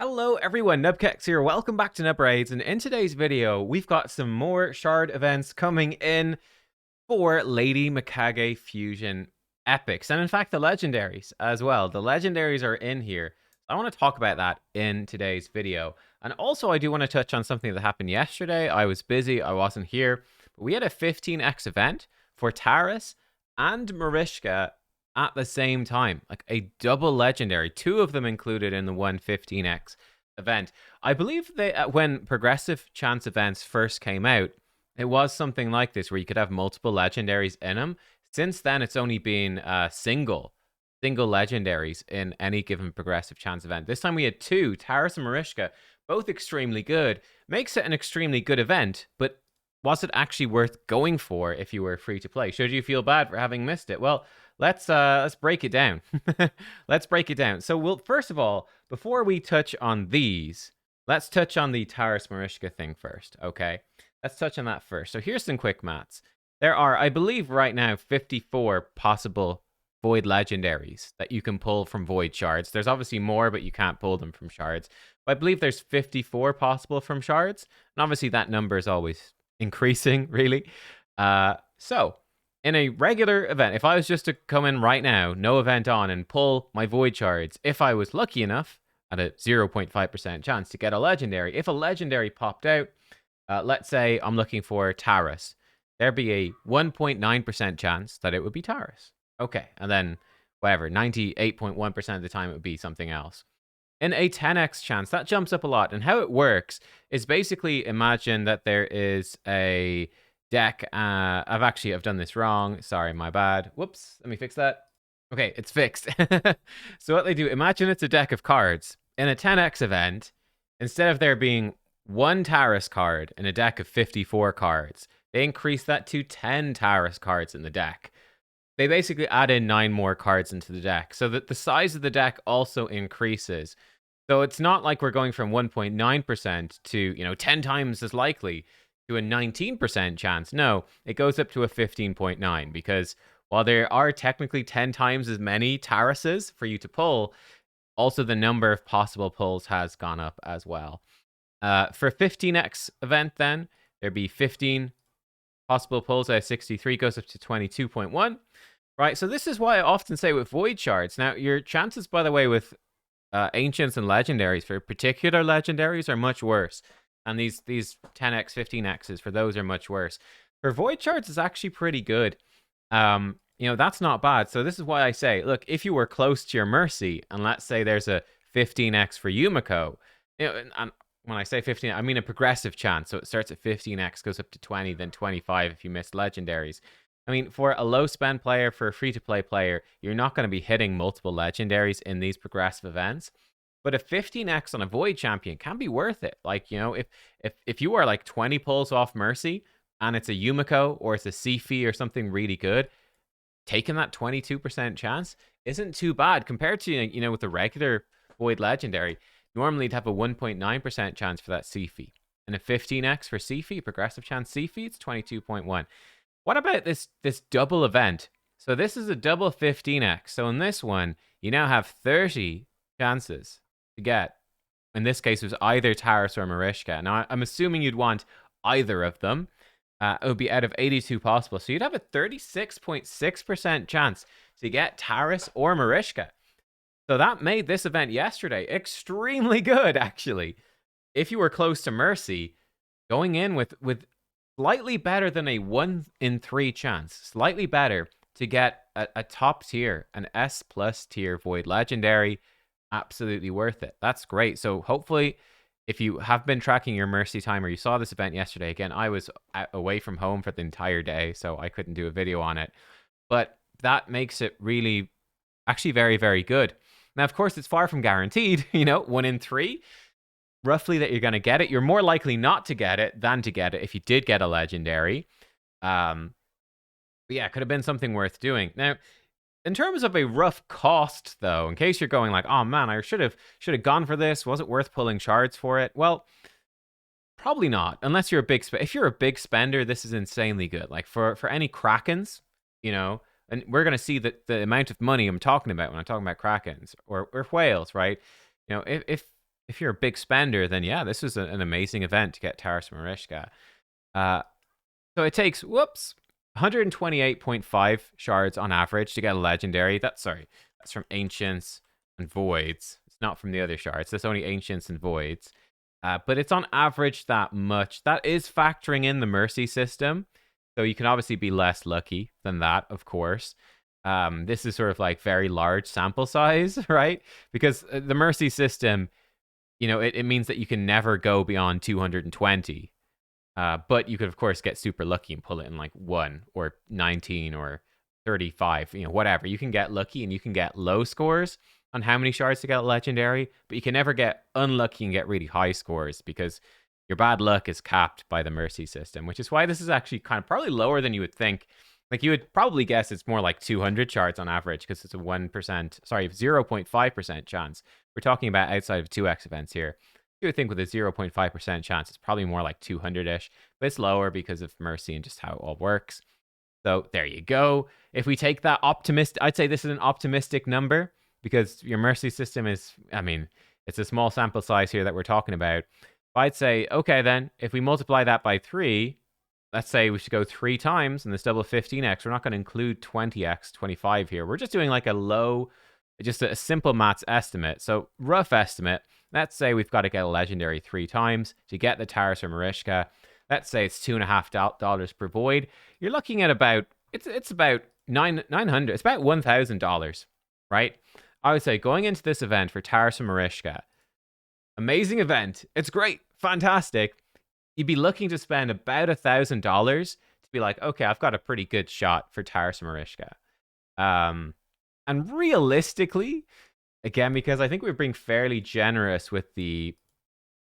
Hello everyone, nubkeks here. Welcome back to Nub Raids, and in today's video, we've got some more shard events coming in for Lady Mikage Fusion Epics, and in fact, the legendaries as well. The legendaries are in here. I want to talk about that in today's video. And also, I do want to touch on something that happened yesterday. I was busy, I wasn't here, but we had a 15x event for Taris and Marishka at the same time, like a double legendary, two of them included in the 115x event. I believe they when progressive chance events first came out, it was something like this where you could have multiple legendaries in them. Since then, it's only been single legendaries in any given progressive chance event. This time we had two, Taris and Marishka, both extremely good. Makes it an extremely good event, but was it actually worth going for if you were free to play? Should you feel bad for having missed it? Well, let's break it down. Let's break it down. So we'll first of all, before we touch on these, let's touch on the Taris Marishka thing first, okay? Let's touch on that first. So here's some quick maths. There are, I believe right now, 54 possible Void legendaries that you can pull from Void shards. There's obviously more, but you can't pull them from shards. But I believe there's 54 possible from shards. And obviously that number is always increasing, really. So in a regular event, if I was just to come in right now, no event on, and pull my Void shards, if I was lucky enough, at a 0.5% chance to get a legendary, if a legendary popped out, let's say I'm looking for Taris, there'd be a 1.9% chance that it would be Taris. Okay, and then whatever, 98.1% of the time it would be something else. In a 10x chance, that jumps up a lot. And how it works is basically imagine that there is a deck. I've done this wrong. Sorry, my bad. Whoops, let me fix that. Okay, it's fixed. So what they do, imagine it's a deck of cards. In a 10x event, instead of there being one Taris card in a deck of 54 cards, they increase that to 10 Taris cards in the deck. They basically add in 9 more cards into the deck, so that the size of the deck also increases. So it's not like we're going from 1.9% to, 10 times as likely to a 19% chance. No, it goes up to a 15.9 because while there are technically 10 times as many Tarises for you to pull, also the number of possible pulls has gone up as well. For 15x event then, there'd be 15 possible pulls out of 63, goes up to 22.1. Right, so this is why I often say with Void Shards. Now, your chances, by the way, with Ancients and Legendaries, for particular Legendaries, are much worse. And these 10x, 15x's, for those are much worse. For Void Shards, it's actually pretty good. That's not bad. So this is why I say, look, if you were close to your Mercy, and let's say there's a 15x for Yumiko, and when I say 15, I mean a progressive chance. So it starts at 15x, goes up to 20, then 25 if you miss Legendaries. I mean, for a low spend player, for a free-to-play player, you're not going to be hitting multiple legendaries in these progressive events. But a 15x on a Void champion can be worth it. Like, if you are like 20 pulls off Mercy, and it's a Yumiko, or it's a Sifi, or something really good, taking that 22% chance isn't too bad compared to, with the regular Void legendary. Normally, you'd have a 1.9% chance for that Sifi. And a 15x for Sifi, progressive chance Sifi, it's 22.1. What about this double event? So this is a double 15x. So in this one, you now have 30 chances to get. In this case, it was either Taris or Marishka. Now, I'm assuming you'd want either of them. It would be out of 82 possible. So you'd have a 36.6% chance to get Taris or Marishka. So that made this event yesterday extremely good, actually. If you were close to Mercy, going in with slightly better than a 1 in 3 chance, slightly better to get a top tier, an S+ tier Void Legendary, absolutely worth it. That's great. So hopefully, if you have been tracking your Mercy time or you saw this event yesterday, again, I was away from home for the entire day, so I couldn't do a video on it. But that makes it really, actually very, very good. Now, of course, it's far from guaranteed, 1 in 3. Roughly that you're going to get it. You're more likely not to get it than to get it if you did get a legendary. But yeah, it could have been something worth doing. Now, in terms of a rough cost, though, in case you're going like, oh man, I should have gone for this. Was it worth pulling shards for it? Well, probably not, unless you're a big if you're a big spender, this is insanely good. Like for any Krakens, and we're going to see that the amount of money I'm talking about when I'm talking about Krakens or whales, right? If if you're a big spender, then yeah, this was an amazing event to get Taras Marishka. Uh, so it takes, 128.5 shards on average to get a legendary. That's from Ancients and Voids. It's not from the other shards. That's only Ancients and Voids. But it's on average that much. That is factoring in the Mercy system. So you can obviously be less lucky than that, of course. This is sort of like very large sample size, right? Because the Mercy system, it means that you can never go beyond 220. But you could, of course, get super lucky and pull it in like 1 or 19 or 35, whatever. You can get lucky and you can get low scores on how many shards to get legendary, but you can never get unlucky and get really high scores because your bad luck is capped by the Mercy system, which is why this is actually kind of probably lower than you would think. Like, you would probably guess it's more like 200 shards on average because it's a 0.5% chance. We're talking about outside of 2x events here. You would think with a 0.5% chance, it's probably more like 200-ish, but it's lower because of Mercy and just how it all works. So there you go. If we take that I'd say this is an optimistic number because your Mercy system is, it's a small sample size here that we're talking about. But I'd say, okay, then, if we multiply that by 3, let's say we should go 3 times in this double 15x. We're not going to include 20x, 25 here. We're just doing like just a simple maths estimate. So rough estimate, let's say we've got to get a legendary 3 times to get the Taras or Marishka. Let's say it's $2.50 per void. You're looking at about, it's about $900. It's about $1,000, right? I would say going into this event for Taras or Marishka, amazing event. It's great, fantastic. You'd be looking to spend about $1,000 to be like, okay, I've got a pretty good shot for Taras or Marishka. And realistically, again, because I think we're being fairly generous with the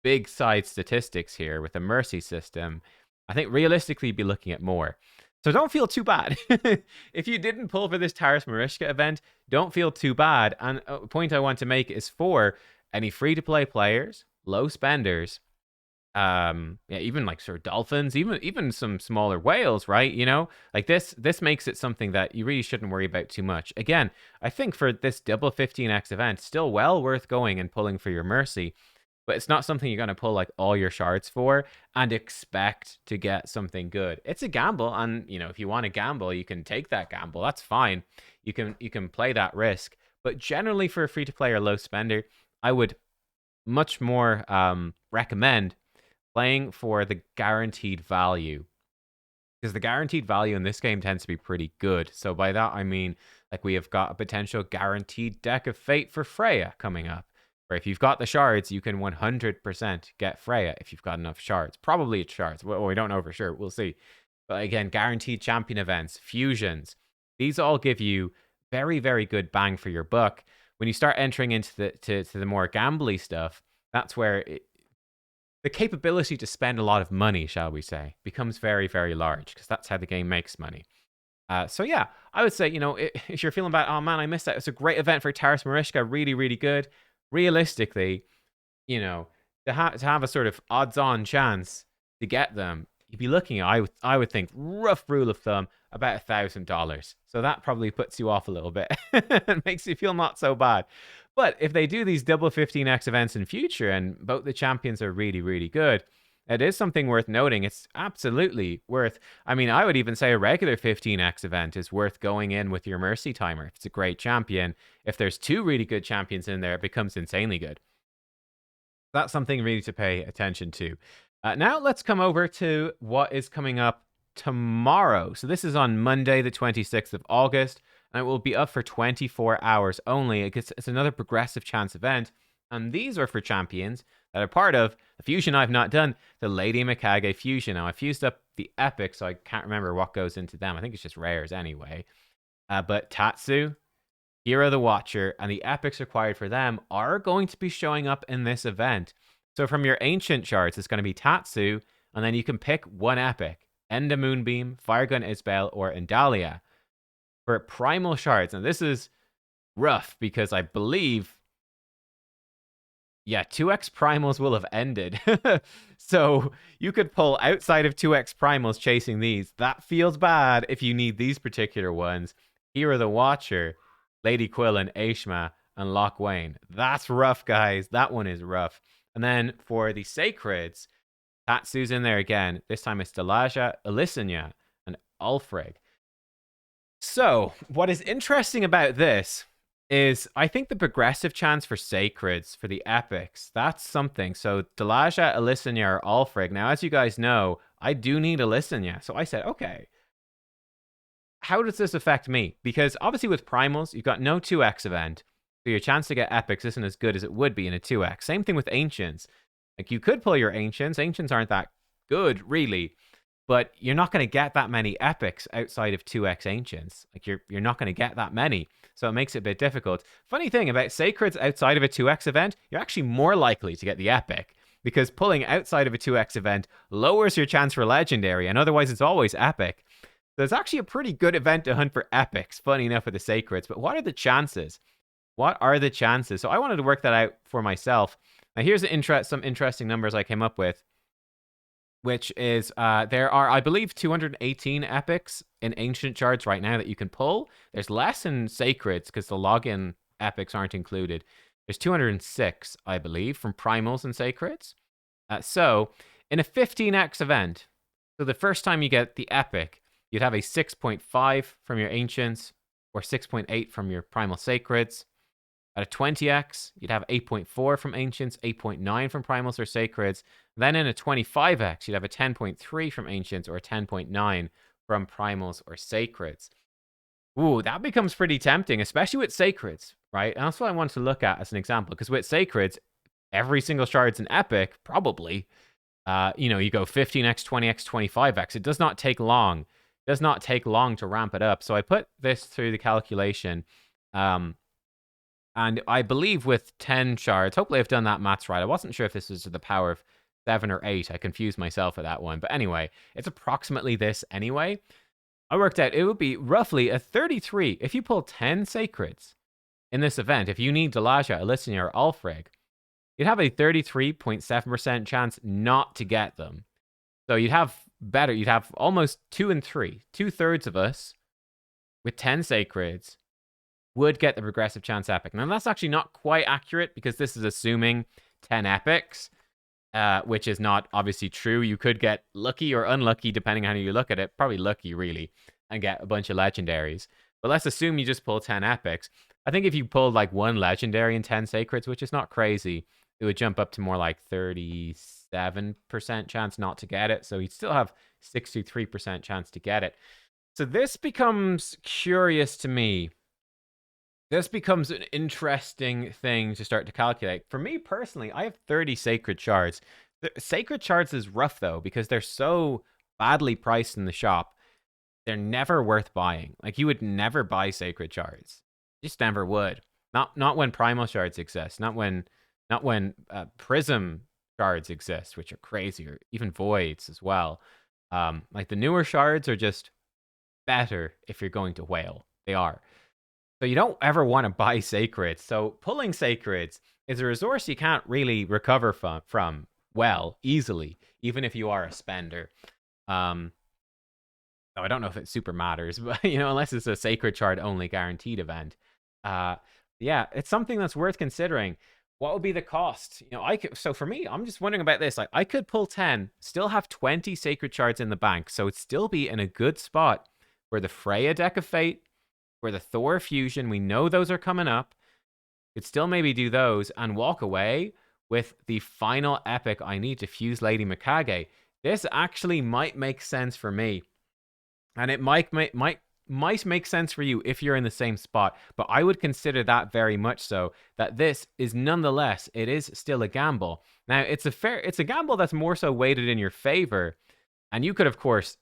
big side statistics here with the Mercy system, I think realistically you'd be looking at more. So don't feel too bad. If you didn't pull for this Taras Marishka event, don't feel too bad. And a point I want to make is for any free-to-play players, low spenders, even like sort of dolphins, even some smaller whales, right? Like this makes it something that you really shouldn't worry about too much. Again, I think for this double 15x event, still well worth going and pulling for your Mercy, but it's not something you're going to pull like all your shards for and expect to get something good. It's a gamble, and if you want to gamble, you can take that gamble. That's fine. You can play that risk, but generally for a free to play or low spender, I would much more recommend playing for the guaranteed value, because the guaranteed value in this game tends to be pretty good. So by that, I mean, like, we have got a potential guaranteed deck of Fate for Freya coming up, where if you've got the shards, you can 100% get Freya if you've got enough shards. Probably it's shards. Well, we don't know for sure. We'll see. But again, guaranteed champion events, fusions, these all give you very, very good bang for your buck. When you start entering into the more gambly stuff, that's where the capability to spend a lot of money, shall we say, becomes very, very large, because that's how the game makes money. So yeah, I would say, if you're feeling bad, oh man, I missed that. It's a great event for Taras Marishka, really, really good. Realistically, to have a sort of odds-on chance to get them, you'd be looking at, I would think, rough rule of thumb, about $1,000. So that probably puts you off a little bit and makes you feel not so bad. But if they do these double 15x events in future and both the champions are really, really good, it is something worth noting. It's absolutely worth, I would even say a regular 15x event is worth going in with your Mercy timer. If it's a great champion, if there's 2 really good champions in there, it becomes insanely good. That's something really to pay attention to. Now let's come over to what is coming up tomorrow. So this is on Monday, the 26th of August. And it will be up for 24 hours only. It's another progressive chance event. And these are for champions that are part of the fusion I've not done, the Lady Mikage fusion. Now, I fused up the EPICS, so I can't remember what goes into them. I think it's just rares anyway. But Tatsu, Hero the Watcher, and the EPICS required for them are going to be showing up in this event. So from your ancient shards, it's going to be Tatsu, and then you can pick one epic. Enda Moonbeam, Firegun Isbel, or Endalia. For primal shards, and this is rough because I believe, 2x primals will have ended. So you could pull outside of 2x primals chasing these. That feels bad if you need these particular ones. Hero the Watcher, Lady Quill, and Aishma and Lock Wayne. That's rough, guys. That one is rough. And then for the Sacreds, Tatsu's in there again. This time it's Delaja, Alyssania, and Ulfric. So, what is interesting about this is I think the progressive chance for Sacreds, for the epics, that's something. So, Delaja, Alyssania, or Ulfric. Now, as you guys know, I do need Alyssania. So I said, okay, how does this affect me? Because obviously with Primals, you've got no 2x event. So your chance to get epics isn't as good as it would be in a 2x. Same thing with Ancients. Like, you could pull your Ancients. Ancients aren't that good, really. But you're not going to get that many epics outside of 2x Ancients. Like, you're not going to get that many. So it makes it a bit difficult. Funny thing about Sacreds outside of a 2x event, you're actually more likely to get the epic. Because pulling outside of a 2x event lowers your chance for Legendary. And otherwise, it's always epic. So it's actually a pretty good event to hunt for epics, funny enough, with the Sacreds. But what are the chances? What are the chances? So I wanted to work that out for myself. Now, here's some interesting numbers I came up with, which is there are, I believe, 218 epics in Ancient Shards right now that you can pull. There's less in Sacreds because the login epics aren't included. There's 206, I believe, from Primals and Sacreds. So in a 15x event, so the first time you get the epic, you'd have a 6.5 from your Ancients or 6.8 from your Primal Sacreds. At a 20x, you'd have 8.4 from Ancients, 8.9 from Primals or Sacreds. Then in a 25x, you'd have a 10.3 from Ancients or a 10.9 from Primals or Sacreds. Ooh, that becomes pretty tempting, especially with Sacreds, right? And that's what I wanted to look at as an example, because with Sacreds, every single shard's an epic, probably. You go 15x, 20x, 25x. It does not take long. It does not take long to ramp it up. So I put this through the calculation. And I believe with 10 shards, hopefully I've done that maths right. I wasn't sure if this was to the power of 7 or 8. I confused myself with that one. But anyway, it's approximately this anyway. I worked out it would be roughly a 33. If you pull 10 Sacreds in this event, if you need Delaja, Alyssania, or Ulfric, you'd have a 33.7% chance not to get them. So you'd have almost 2 and 3. 2/3 of us with 10 Sacreds would get the progressive chance epic. Now, that's actually not quite accurate because this is assuming 10 epics, which is not obviously true. You could get lucky or unlucky, depending on how you look at it. Probably lucky, really, and get a bunch of legendaries. But let's assume you just pull 10 epics. I think if you pulled like 1 legendary and 10 sacreds, which is not crazy, it would jump up to more like 37% chance not to get it. So you'd still have 63% chance to get it. So this becomes curious to me. This becomes an interesting thing to start to calculate. For me personally, I have 30 Sacred Shards. Sacred Shards is rough, though, because they're so badly priced in the shop. They're never worth buying. Like, you would never buy Sacred Shards. You just never would. Not when Primal Shards exist. Not when Prism Shards exist, which are crazy, or even Voids as well. Like, the newer Shards are just better if you're going to whale. They are. So you don't ever want to buy Sacreds. So pulling Sacreds is a resource you can't really recover from well, easily, even if you are a spender. I don't know if it super matters, but, unless it's a Sacred Shard only guaranteed event. Yeah, it's something that's worth considering. What would be the cost? So for me, I'm just wondering about this. Like, I could pull 10, still have 20 Sacred Shards in the bank, so it'd still be in a good spot for the Freya Deck of Fate, for the Thor Fusion. We know those are coming up. Could still maybe do those and walk away with the final epic I need to fuse Lady Mikage. This actually might make sense for me. And it might make sense for you if you're in the same spot. But I would consider that very much so, that this is nonetheless, it is still a gamble. Now, it's a gamble that's more so weighted in your favor. And you could, of course,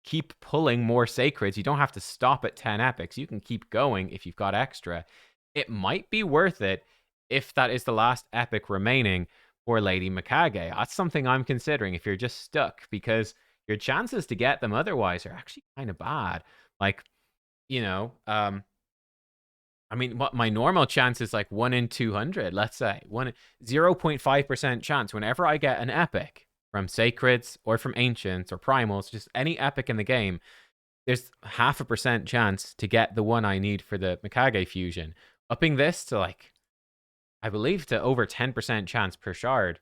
keep pulling more Sacreds. You don't have to stop at 10 epics. You can keep going if you've got extra. It might be worth it if that is the last epic remaining for Lady Mikage. That's something I'm considering if you're just stuck, because your chances to get them otherwise are actually kind of bad. Like, what my normal chance is like 1 in 200, let's say. 0.5% chance whenever I get an epic from Sacreds or from Ancients or Primals, just any epic in the game, there's 0.5% chance to get the one I need for the Mikage fusion. Upping this to like I believe, to over 10% chance per shard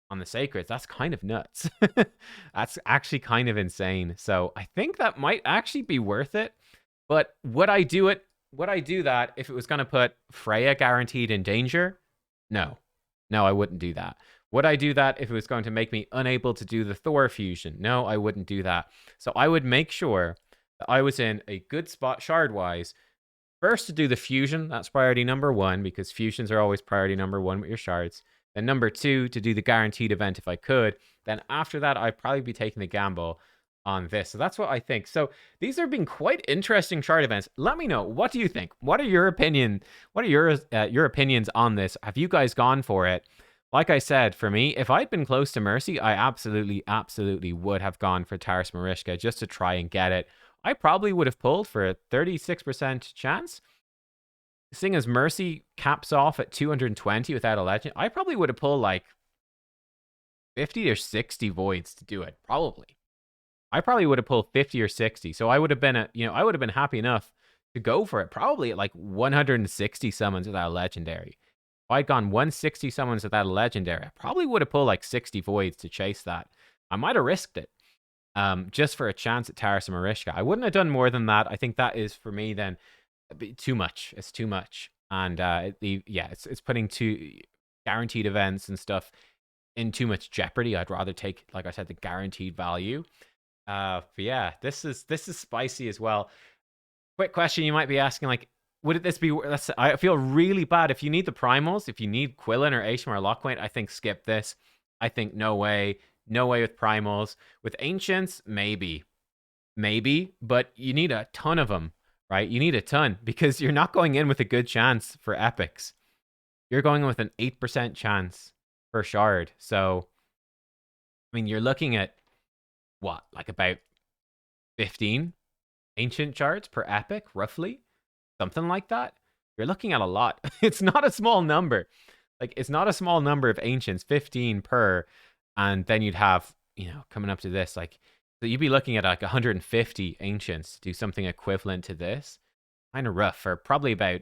on the sacreds. That's kind of nuts. That's actually kind of insane. So I think that might actually be worth it. But would I do it? Would I do that if it was going to put Freya guaranteed in danger? No. No, I wouldn't do that. Would I do that if it was going to make me unable to do the Thor fusion? No, I wouldn't do that. So I would make sure that I was in a good spot shard-wise. First, to do the fusion. That's priority number 1, because fusions are always priority number 1 with your shards. Then number 2, to do the guaranteed event if I could. Then after that, I'd probably be taking the gamble on this. So that's what I think. So these are being quite interesting shard events. Let me know, what do you think? What are your opinion? What are your opinions on this? Have you guys gone for it? Like I said, for me, if I'd been close to Mercy, I absolutely would have gone for Taras Marishka just to try and get it. I probably would have pulled for a 36% chance. Seeing as Mercy caps off at 220 without a legend, I probably would have pulled like 50 or 60 voids to do it. Probably. I probably would have pulled 50 or 60. So I would have been I would have been happy enough to go for it. Probably at like 160 summons without a legendary. If I'd gone 160 summons without a legendary, I probably would have pulled like 60 voids to chase that. I might have risked it. Just for a chance at Taras and Marishka. I wouldn't have done more than that. I think that is, for me, then too much. It's too much. And it's putting two guaranteed events and stuff in too much jeopardy. I'd rather take, like I said, the guaranteed value. But yeah, this is spicy as well. Quick question you might be asking, like, would this be? I feel really bad if you need the primals. If you need Quillen or Aishma or Lockpoint, I think skip this. I think no way. No way with primals. With ancients, maybe, but you need a ton of them, right? You need a ton, because you're not going in with a good chance for epics. You're going in with an 8% chance per shard. So, I mean, you're looking at what, like about 15 ancient shards per epic, roughly, something like that. You're looking at a lot. It's not a small number. Like, it's not a small number of ancients, 15 per. And then you'd have, coming up to this, like, so you'd be looking at like 150 ancients to do something equivalent to this. Kind of rough, or probably about,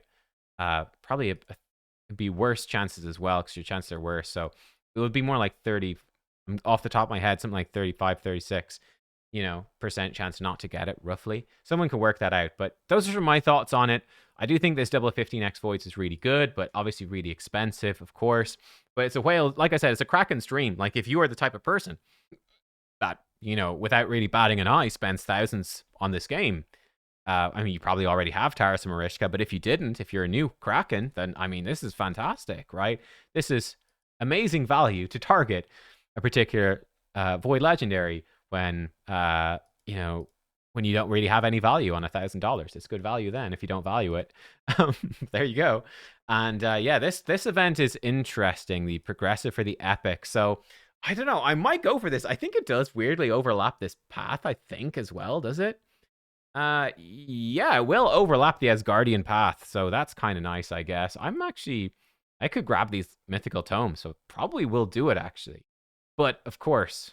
it'd be worse chances as well, because your chances are worse. So it would be more like 30, off the top of my head, something like 35, 36, percent chance not to get it, roughly. Someone can work that out, but those are my thoughts on it. I do think this double 15x voids is really good, but obviously really expensive, of course. But it's a whale, like I said, it's a Kraken stream. Like, if you are the type of person that, without really batting an eye, spends thousands on this game, I mean, you probably already have Taras and Marishka, but if you didn't, if you're a new Kraken, then, I mean, this is fantastic, right? This is amazing value to target a particular Void Legendary when, when you don't really have any value on $1,000. It's good value then if you don't value it. There you go. And yeah, this event is interesting, the progressive for the epic. So I don't know, I might go for this. I think it does weirdly overlap this path, I think, as well, does it? Yeah, it will overlap the Asgardian path, so that's kind of nice, I guess. I could grab these mythical tomes, so probably will do it, actually. But, of course,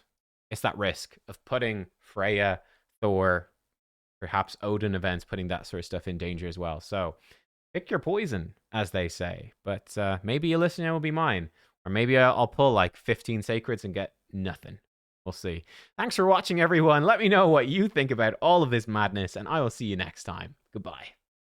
it's that risk of putting Freya, Thor, perhaps Odin events, putting that sort of stuff in danger as well. So pick your poison, as they say. But maybe your listener will be mine. Or maybe I'll pull like 15 sacreds and get nothing. We'll see. Thanks for watching, everyone. Let me know what you think about all of this madness, and I will see you next time. Goodbye.